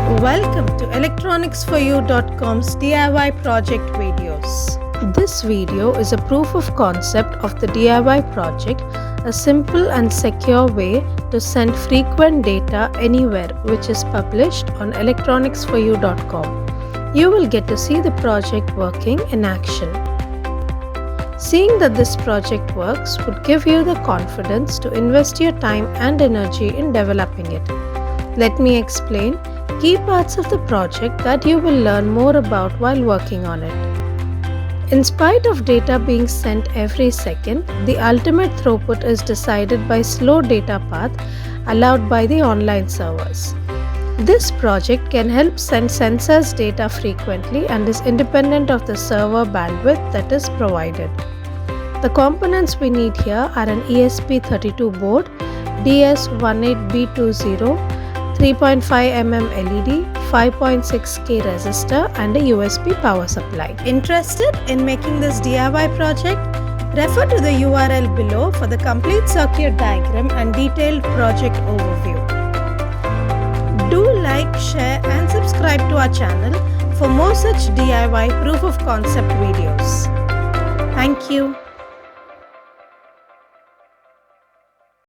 Welcome to electronicsforyou.com's DIY project videos. This video is a proof of concept of the DIY project, a simple and secure way to send frequent data anywhere, which is published on electronicsforyou.com. You will get to see the project working in action. Seeing that this project works would give you the confidence to invest your time and energy in developing it. Let me explain key parts of the project that you will learn more about while working on it. In spite of data being sent every second, the ultimate throughput is decided by slow data path allowed by the online servers. This project can help send sensors data frequently and is independent of the server bandwidth that is provided. The components we need here are an ESP32 board, DS18B20, 3.5mm LED, 5.6K resistor and a USB power supply. Interested in making this DIY project? Refer to the URL below for the complete circuit diagram and detailed project overview. Do like, share and subscribe to our channel for more such DIY proof of concept videos. Thank you.